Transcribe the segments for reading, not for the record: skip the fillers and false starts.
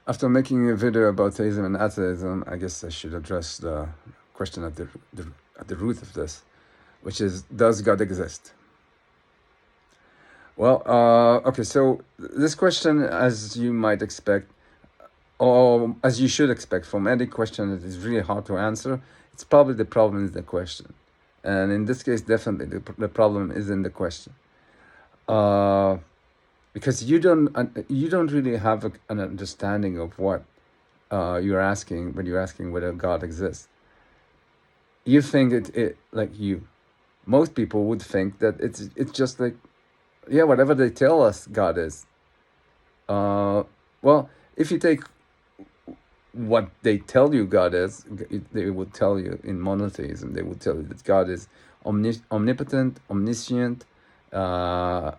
After making a video about theism and atheism, I guess I should address the question at the root of this, which is, does God exist? Well, okay, so this question, as you might expect, or as you should expect from any question that is really hard to answer, it's probably the problem is the question. And in this case, definitely the problem is in the question. Because you don't really have an understanding of what you're asking when you're asking whether God exists. You think it like most people would think that it's just like, yeah, whatever they tell us God is. Well, if you take what they tell you God is, they would tell you in monotheism, they would tell you that God is omnipotent, omniscient, uh,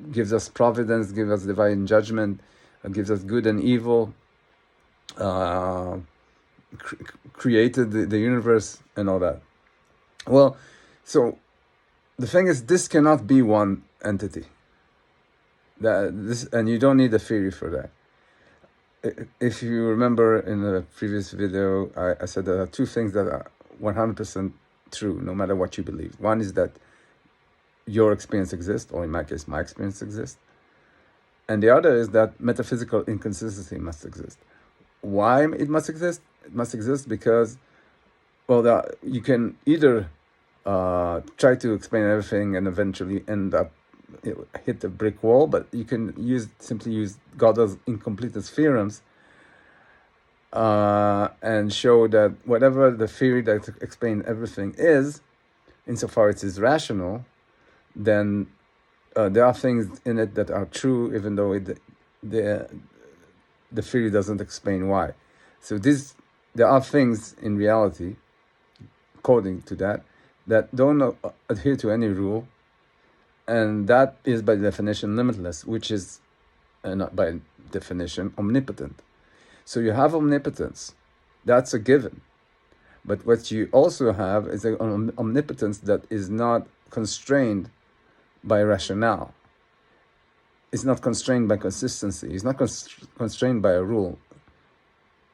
gives us providence, gives us divine judgment, gives us good and evil, uh, created the universe and all that. Well, so the thing is, this cannot be one entity. And you don't need a theory for that. If you remember in the previous video, I said there are two things that are 100% true, no matter what you believe. One is that your experience exists, or in my case, my experience exists. And the other is that metaphysical inconsistency must exist. Why it must exist? It must exist because, well, you can either try to explain everything and eventually end up hit a brick wall, but you can simply use Gödel's incompleteness theorems and show that whatever the theory that explains everything is, insofar as it is rational, then there are things in it that are true, even though the theory doesn't explain why. So there are things in reality, according to that don't adhere to any rule, and that is by definition limitless, which is not by definition omnipotent. So you have omnipotence, that's a given. But what you also have is an omnipotence that is not constrained by rationale. It's not constrained by consistency. It's not constrained by a rule,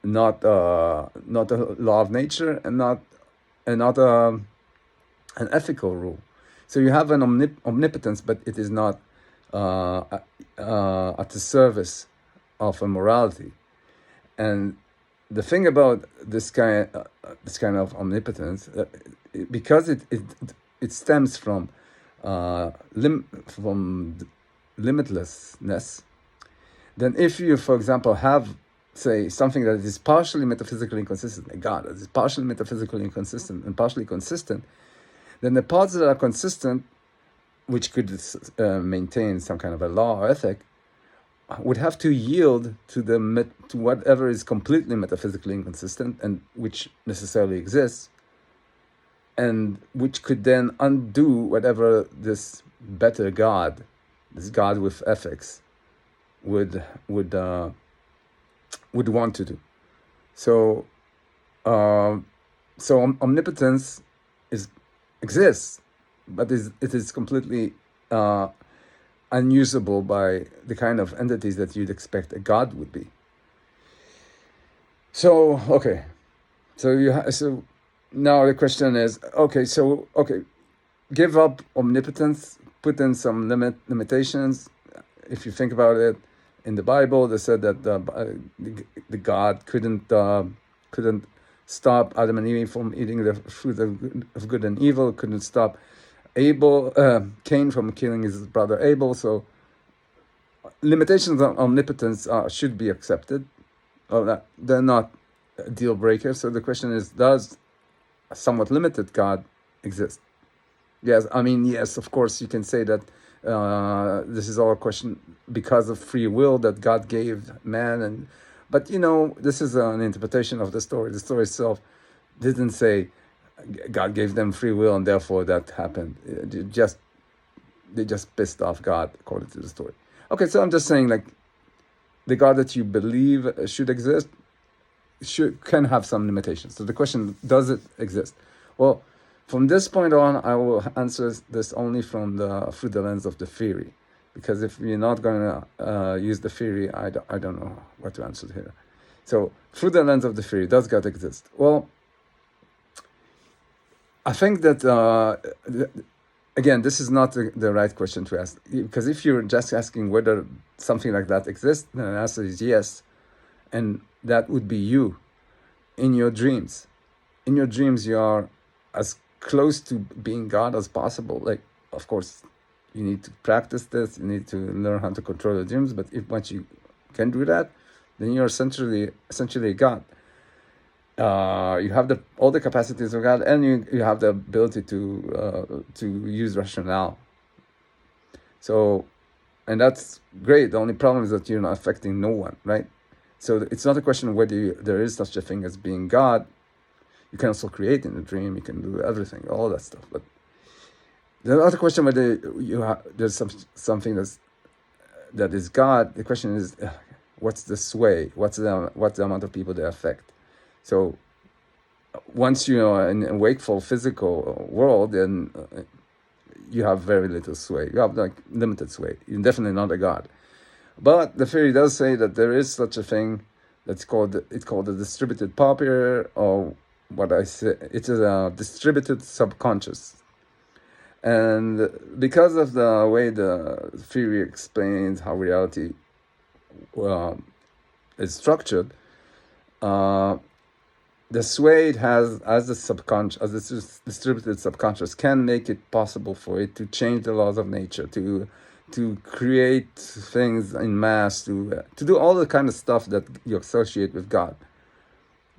not a law of nature, and not an ethical rule. So you have an omnipotence, but it is not at the service of a morality. And the thing about this kind of omnipotence, because it stems from limitlessness, then if you, for example, have, say, something that is partially metaphysically inconsistent, like God, that is partially metaphysically inconsistent and partially consistent, then the parts that are consistent, which could maintain some kind of a law or ethic, would have to yield to whatever is completely metaphysically inconsistent and which necessarily exists, and which could then undo whatever this better God, this God with ethics, would want to do. So, omnipotence exists, but it is completely unusable by the kind of entities that you'd expect a God would be. So okay, so now the question is, okay, give up omnipotence, put in some limitations. If you think about it, in the Bible, they said that the God couldn't stop Adam and Eve from eating the fruit of good and evil, couldn't stop Cain from killing his brother Abel. So limitations on omnipotence should be accepted. They're not a deal breaker. So the question is, does a somewhat limited God exist? Yes, I mean, yes, of course, you can say that this is all a question because of free will that God gave man, but this is an interpretation of the story. The story itself didn't say God gave them free will and therefore that happened. They just pissed off God, according to the story. Okay, so I'm just saying, like, the God that you believe should exist can have some limitations. So the question, does it exist? Well, from this point on, I will answer this only through the lens of the theory, Because if you're not going to use the theory, I don't know what to answer here. So through the lens of the theory, does God exist? Well, I think that, again, this is not the right question to ask. Because if you're just asking whether something like that exists, then the answer is yes. And that would be you in your dreams. In your dreams, you are as close to being God as possible. Like, of course, you need to practice this. You need to learn how to control your dreams. But if once you can do that, then you're essentially God. You have all the capacities of God, and you have the ability to use rationale. So, and that's great. The only problem is that you're not affecting no one, right? So it's not a question of whether there is such a thing as being God. You can also create in a dream. You can do everything, all that stuff. But there's not a question whether there's something that is God. The question is, what's the sway? What's the amount of people they affect? So once you're in a wakeful physical world, then you have very little sway. You have like limited sway. You're definitely not a God. But the theory does say that there is such a thing it's called a distributed popular, or what I say, it is a distributed subconscious. And because of the way the theory explains how reality is structured, the sway it has as the subconscious, as this distributed subconscious, can make it possible for it to change the laws of nature, to create things in mass, to do all the kind of stuff that you associate with God.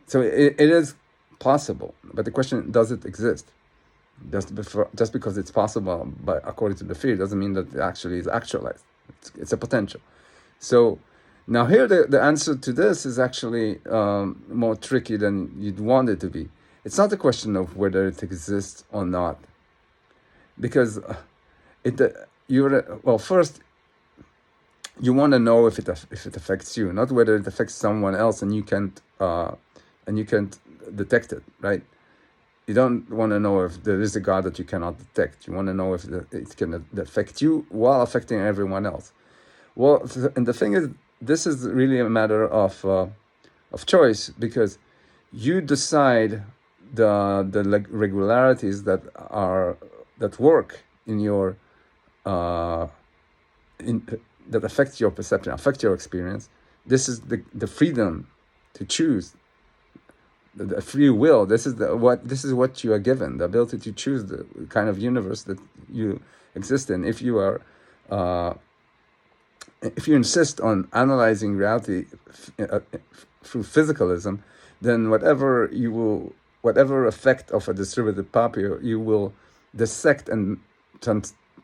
So it is possible, but the question, does it exist? Just because it's possible, but according to the theory, doesn't mean that it actually is actualized. It's a potential. So now here the answer to this is actually more tricky than you'd want it to be. It's not a question of whether it exists or not, because first you want to know if it affects you, not whether it affects someone else and you can't detect it, right? You don't want to know if there is a God that you cannot detect. You want to know if it can affect you while affecting everyone else. Well, and the thing is, this is really a matter of choice, because you decide the regularities that work in your that affect your perception, affect your experience. This is the freedom to choose, the free will. This is what you are given, the ability to choose the kind of universe that you exist in. If you insist on analyzing reality through physicalism, then whatever effect of a distributed popular, you will dissect and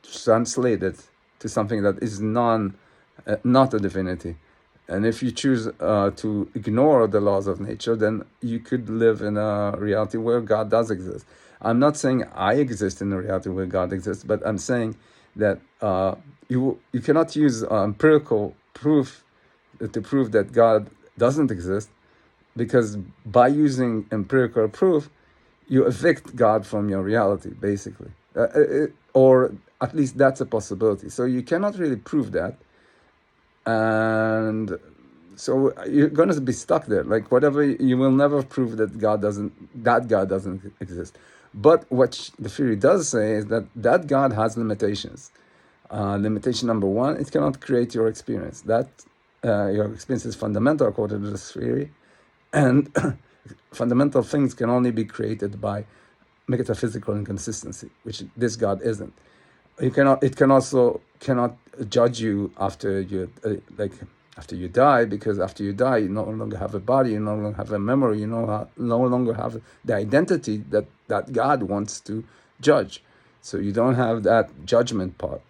translate it to something that is not a divinity. And if you choose to ignore the laws of nature, then you could live in a reality where God does exist. I'm not saying I exist in a reality where God exists, but I'm saying that you cannot use empirical proof to prove that God doesn't exist, because by using empirical proof, you evict God from your reality, basically. Or at least that's a possibility. So you cannot really prove that. And so you're going to be stuck there. Like whatever, you will never prove that God doesn't exist. But what the theory does say is that God has limitations. Limitation number one, it cannot create your experience. That your experience is fundamental according to this theory, and fundamental things can only be created by metaphysical inconsistency, which this God isn't. It cannot judge you after you die, because after you die, you no longer have a body, you no longer have a memory, you no longer have the identity that God wants to judge. So you don't have that judgment part.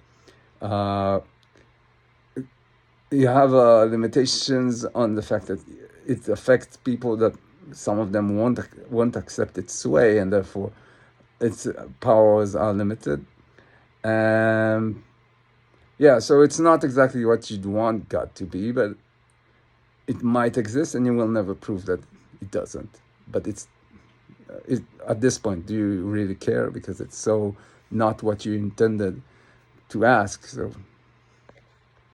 You have limitations on the fact that it affects people, that some of them won't accept its sway, and therefore its powers are limited. So it's not exactly what you'd want God to be, but it might exist, and you will never prove that it doesn't. But at this point, do you really care? Because it's so not what you intended to ask. So